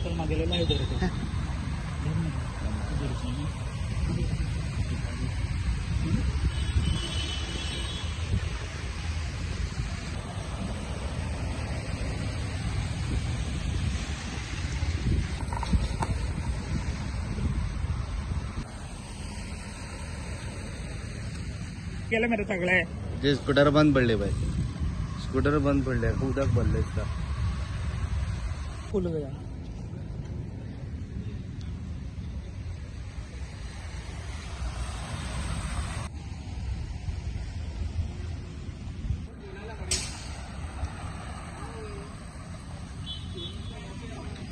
तर मागेलेला आहे बरं. केलं मेरे सगळं जे स्कूटर बंद पडले बाई, स्कूटर बंद पडले, उदक भरले फुल गया.